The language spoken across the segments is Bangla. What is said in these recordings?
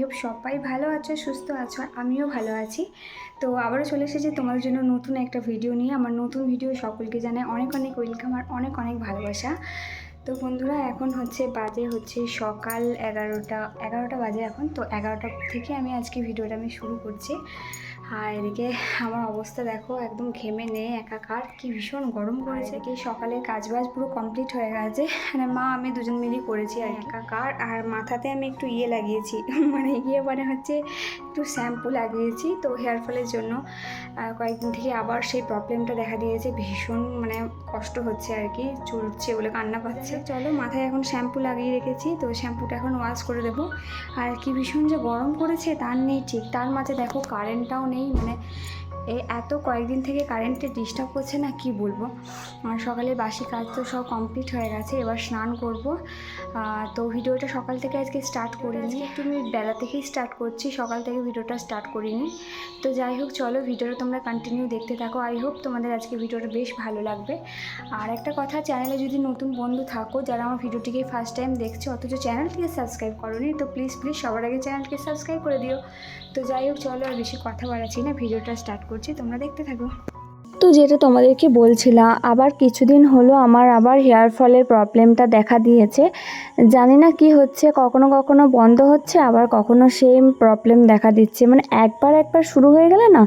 হোপ সবাই ভালো আছো, সুস্থ আছো, আর আমিও ভালো আছি। তো আবারও চলে এসেছি তোমাদের জন্য নতুন একটা ভিডিও নিয়ে। আমার নতুন ভিডিও সকলকে জানাই অনেক অনেক ওয়েলকাম আর অনেক অনেক ভালোবাসা। তো বন্ধুরা, এখন বাজে সকাল 11টা বাজে এখন। তো 11টা থেকে আমি আজকে ভিডিওটা শুরু করছি। আর এদিকে আমার অবস্থা দেখো, একদম ঘেমে নিয়ে একাকার, কি ভীষণ গরম পড়েছে। কি সকালের কাজবাজ পুরো কমপ্লিট হয়ে গেছে, মানে মা আমি দুজন মিলেই করেছি আর একাকার। আর মাথাতে আমি একটু লাগিয়েছি মানে একটু শ্যাম্পু লাগিয়েছি। তো হেয়ার ফলের জন্য কয়েকদিন থেকে আবার সেই প্রবলেমটা দেখা দিয়েছে, ভীষণ কষ্ট হচ্ছে আর কি, চুলছে বলে কান্না পাচ্ছে। চলো, মাথায় এখন শ্যাম্পু লাগিয়ে রেখেছি, তো শ্যাম্পুটা এখন ওয়াশ করে দেবো। আর কি ভীষণ যে গরম পড়েছে তার নেই ঠিক। তার মাঝে দেখো কারেন্টটাও নেই, এত কয়েকদিন থেকে কারেন্টে ডিস্টার্ব করছে না, কি বলবো। আর সকালে বাসি কাজ তো সব কমপ্লিট হয়ে গেছে, এবার স্নান করব। তো ভিডিওটা সকাল থেকে আজকে স্টার্ট করিনি, একটু আমি বেলা থেকেই স্টার্ট করছি, সকাল থেকে ভিডিওটা স্টার্ট করিনি। তো যাই হোক, চলো ভিডিওটা তোমরা কন্টিনিউ দেখতে থাকো। আই হোপ তোমাদের আজকে ভিডিওটা বেশ ভালো লাগবে। আর একটা কথা, চ্যানেলে যদি নতুন বন্ধু থাকো, যারা আমার ভিডিওটিকে ফার্স্ট টাইম দেখছো অথচ চ্যানেলটিকে সাবস্ক্রাইব করোনি, তো প্লিজ সবার আগে চ্যানেলটিকে সাবস্ক্রাইব করে দিও। তো যাই হোক, চলো আর বেশি কথা বাড়াচ্ছি না, ভিডিওটা স্টার্ট করছি, তোমরা দেখতে থাকো। তো যেটা তোমাদেরকে বলছিলাম, আবার কিছুদিন হলো আমার আবার হেয়ার ফলের প্রবলেমটা দেখা দিয়েছে। জানি না কি হচ্ছে, কখনো কখনো বন্ধ হচ্ছে, আবার কখনো সেম প্রবলেম দেখা দিচ্ছে। একবার শুরু হয়ে গেলে না,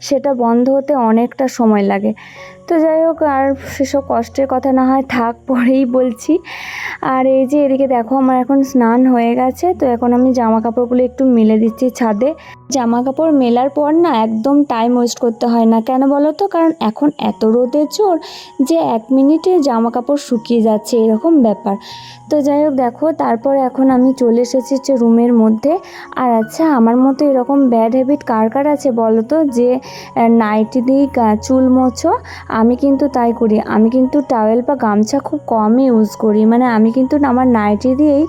সেটা বন্ধ হতে অনেকটা সময় লাগে। তো যাই হোক, আর সেসব কষ্টের কথা না হয় থাক, পরেই বলছি। আর এই যে এদিকে দেখো, আমার এখন স্নান হয়ে গেছে। তো এখন আমি জামা কাপড়গুলো একটু মেলে দিচ্ছি ছাদে। জামা কাপড় মেলার পর না একদম টাইম ওয়েস্ট করতে হয় না, কেন বলো তো? কারণ এখন এত রোদের জোর যে 1 মিনিটে জামা কাপড় শুকিয়ে যাচ্ছে, এরকম ব্যাপার। তো যাই হোক, দেখো তারপর এখন আমি চলে এসেছি রুমের মধ্যে। আর আচ্ছা, আমার মতো এরকম ব্যাড হ্যাবিট কার কার আছে বলো তো, যে নাইটি দিয়ে চুল মোছো? আমি কিন্তু তাই করি। আমি কিন্তু টাওয়েল বা গামছা খুব কমই ইউজ করি, আমি কিন্তু আমার নাইটি দিয়েই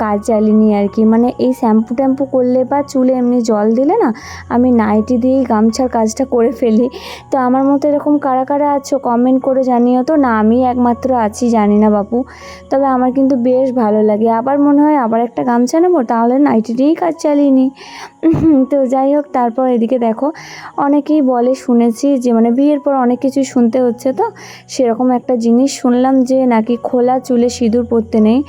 কাজ চালিয়ে নিই আর কি। এই শ্যাম্পু ট্যাম্পু করলে বা চুলে এমনি জল দিলে না, আমি নাইটি দিয়েই গামছার কাজটা করে ফেলি। তো আমার মতো এরকম কারা কারা আছো কমেন্ট করে জানিও তো। না আমি একমাত্র আছি জানি না বাপু, তবে আমার কিন্তু বেশ ভালো লাগে। আবার মনে হয় আবার একটা গামছা নেবো, তাহলে নাইটি দিয়েই কাজ চালিয়ে নিই। তো যাই হোক, তারপর এদিকে দেখো, অনেকেই বলে, শুনেছি যে বিয়ের পর অনেক কিছু শুনতে হচ্ছে। তো সেরকম একটা জিনিস শুনলাম যে নাকি খোলা চুলে সিঁদুর পরতে নেই।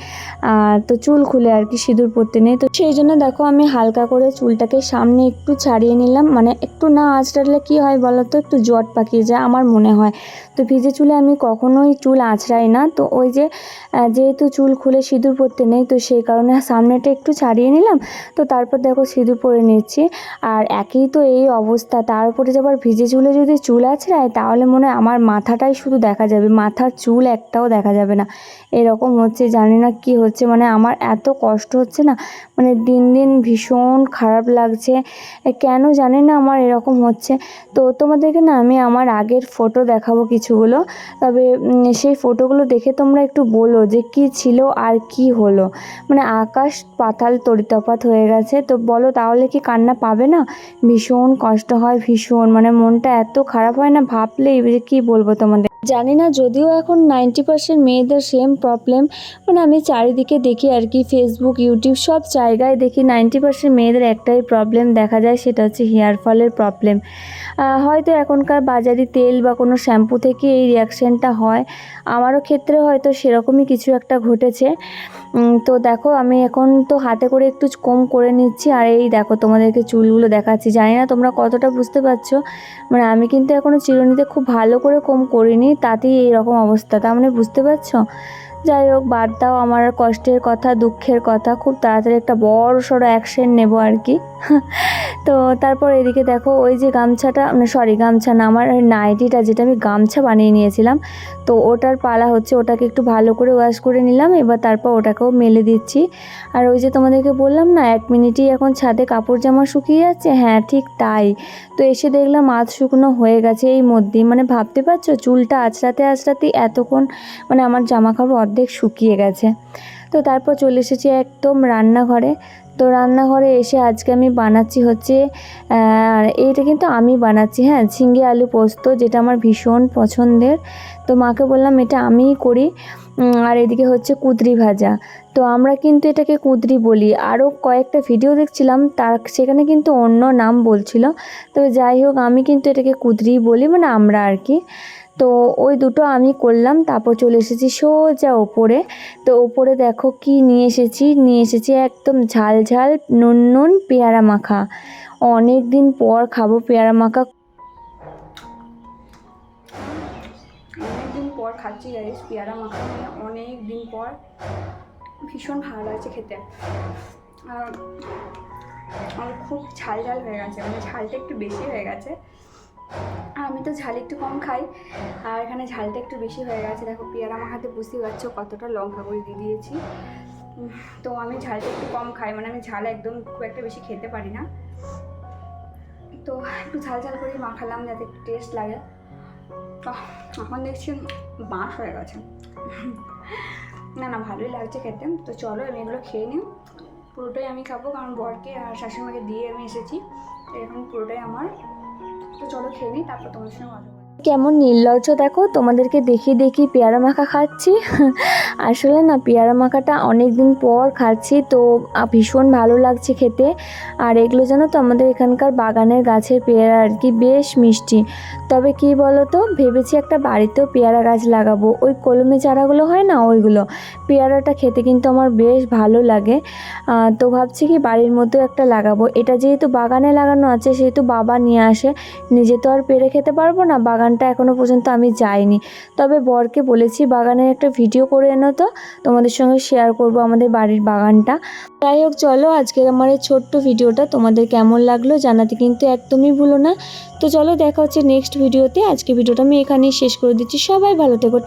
তো চুল খুলে আর কি সিঁদুর পরতে নেই। তো সেই জন্য দেখো, আমি হালকা করে চুলটাকে সামনে একটু ছাড়িয়ে নিলাম। একটু না আঁচড়ালে কি হয় বলো তো, একটু জট পাকিয়ে যায় আমার মনে হয়। তো ভিজে চুলে আমি কখনোই চুল আঁচড়াই না। তো ওই যে যেহেতু চুল খুলে সিঁদুর পরতে নেই, তো সেই কারণে সামনেটা একটু ছাড়িয়ে নিলাম। তো তারপর দেখো সিঁদুর পরে নিচ্ছি। আর একই তো এই অবস্থা, তার উপরে আবার ভিজে চুলে যদি চুল আঁচড়ায়, তাহলে মনে হয় আমার মাথাটাই শুধু দেখা যাবে, মাথার চুল একটাও দেখা যাবে না। এরকম হচ্ছে, জানি না কি হচ্ছে, আমার এত কষ্ট হচ্ছে না, দিন দিন ভীষণ খারাপ লাগছে। কেন জানি না আমার এরকম হচ্ছে। তো তোমাদেরকে না আমি আমার আগের ফটো দেখাবো কিছুগুলো, তবে সেই ফটোগুলো দেখে তোমরা একটু বলো যে কি ছিল আর কি হলো। আকাশ পাতাল তড়িতফাত হয়ে গেছে। তো বলো, তাহলে কি কান্না পাবে না? ভীষণ কষ্ট হয়, ভীষণ মনটা এত খারাপ হয় না ভাবলেই, যে কি বলবো তোমাদের। জানি না, যদিও এখন 90% মেয়েদের সেম প্রবলেম। আমি চারিদিকে দেখি আর কি, ফেসবুক, ইউটিউব সব জায়গায় দেখি 90% মেয়েদের একটাই প্রবলেম দেখা যায়, সেটা হচ্ছে হেয়ার ফলের প্রবলেম। হয়তো এখনকার বাজারি তেল বা কোনো শ্যাম্পু থেকে এই রিয়াকশানটা হয়। আমারও ক্ষেত্রে হয়তো সেরকমই কিছু একটা ঘটেছে। তো দেখো, আমি এখন তো হাতে করে একটু কম করে নিচ্ছি। আর এই দেখো, তোমাদেরকে চুলগুলো দেখাচ্ছি, জানি না তোমরা কতটা বুঝতে পারছো। আমি কিন্তু এখনও চিরুনিতে খুব ভালো করে কম করিনি, তাতেই এইরকম অবস্থা। তার বুঝতে পারছো? যাই হোক, বাদ দাও আমার কষ্টের কথা, দুঃখের কথা। খুব তাড়াতাড়ি একটা বড় সড়ো অ্যাকশন নেবো আর কি। তো তারপর এদিকে দেখো, ওই যে গামছাটা, গামছা না, আমার নাইটিটা যেটা আমি গামছা বানিয়ে নিয়েছিলাম, তো ওটার পালা হচ্ছে। ওটাকে একটু ভালো করে ওয়াশ করে নিলাম, এবার তারপর ওটাকেও মেলে দিচ্ছি। আর ওই যে তোমাদেরকে বললাম না, 1 মিনিটেই এখন ছাদে কাপড় জামা শুকিয়ে যাচ্ছে, হ্যাঁ ঠিক তাই। তো এসে দেখলাম আধ শুকনো হয়ে গেছে এই মধ্যেই। ভাবতে পারছো, চুলটা আঁচড়াতেই এতক্ষণ আমার জামা কাপড় অর্ধেক শুকিয়ে গেছে। তো তারপর চলে এসেছি একদম রান্নাঘরে। তো রান্নাঘরে এসে আজকে আমি বানাচ্ছি এইটা কিন্তু আমি বানাচ্ছি, হ্যাঁ, ঝিঙে আলু পোস্ত, যেটা আমার ভীষণ পছন্দের। তো মাকে বললাম এটা আমিই করি। আর এদিকে হচ্ছে কুঁদরি ভাজা। তো আমরা কিন্তু এটাকে কুঁদরি বলি। আরও কয়েকটা ভিডিও দেখছিলাম সেখানে কিন্তু অন্য নাম বলছিল। তো যাই হোক, আমি কিন্তু এটাকে কুঁদরি বলি, মানে আমরা আর কি। তো ওই দুটো আমি করলাম, তারপর চলে এসেছি সোজা ওপরে। তো ওপরে দেখো কি নিয়ে এসেছি একদম ঝাল ঝাল নুন পেয়ারা মাখা। অনেক দিন পর খাবো পেয়ারা মাখা। অনেক দিন পর খাচ্ছি গাইস পেয়ারা মাখা, মানে অনেক দিন পর। ভীষণ ভালো লাগছে খেতে। আর খুব ঝাল হয়ে গেছে, মানে ঝালটা একটু বেশি হয়ে গেছে। আর আমি তো ঝাল একটু কম খাই, আর এখানে ঝালটা একটু বেশি হয়ে গেছে। দেখো পেয়ারা মাখাতে বুঝতে পারছো কতটা লঙ্কা করে দিয়ে দিয়েছি। তো আমি ঝালটা একটু কম খাই, মানে আমি ঝাল একদম খুব একটা বেশি খেতে পারি না। তো একটু ঝাল করেই মাখালাম যাতে একটু টেস্ট লাগে। এখন দেখছি বাঁশ হয়ে গেছে। না ভালোই লাগছে খেতে। তো চলো আমি এগুলো খেয়ে নিই। পুরোটাই আমি খাবো, কারণ বরকে আর শাশুড়িমাকে দিয়ে আমি এসেছি, এখন পুরোটাই আমার। তো চলো খেয়ে নিই, তারপর তোমার সঙ্গে কথা বলবো। কেমন নির্লজ্জ দেখো, তোমাদেরকে দেখি পেয়ারা মাখা খাচ্ছি। আসলে না, পেয়ারা মাখাটা অনেক দিন পর খাচ্ছি, তো ভীষণ ভালো লাগছে খেতে। আর এগুলো জানো তো আমাদের এখানকার বাগানের গাছের পেয়ারা আর কি, বেশ মিষ্টি। তবে কি বলো তো, ভেবেছি একটা বাড়িতেও পেয়ারা গাছ লাগাবো। ওই কলমে চারাগুলো হয় না, ওইগুলো। পেয়ারাটা খেতে কিন্তু আমার বেশ ভালো লাগে। তো ভাবছি কি বাড়ির মধ্যেও একটা লাগাবো। এটা যেহেতু বাগানে লাগানো আছে, সেহেতু বাবা নিয়ে আসে, নিজে তো আর পেরে খেতে পারবো না। বাগানটা এখনও পর্যন্ত আমি যাইনি, তবে বরকে বলেছি বাগানের একটা ভিডিও করে এনো, তো তোমাদের সঙ্গে শেয়ার করব আমাদের বাড়ির বাগানটা। যাই হোক, চলো আজকের আমার এই ছোট্ট ভিডিওটা তোমাদের কেমন লাগলো জানাতে কিন্তু একদমই ভুলো না। তো চলো দেখা হচ্ছে নেক্সট ভিডিওতে। আজকে ভিডিওটা আমি এখানেই শেষ করে দিচ্ছি। সবাই ভালো থেকো।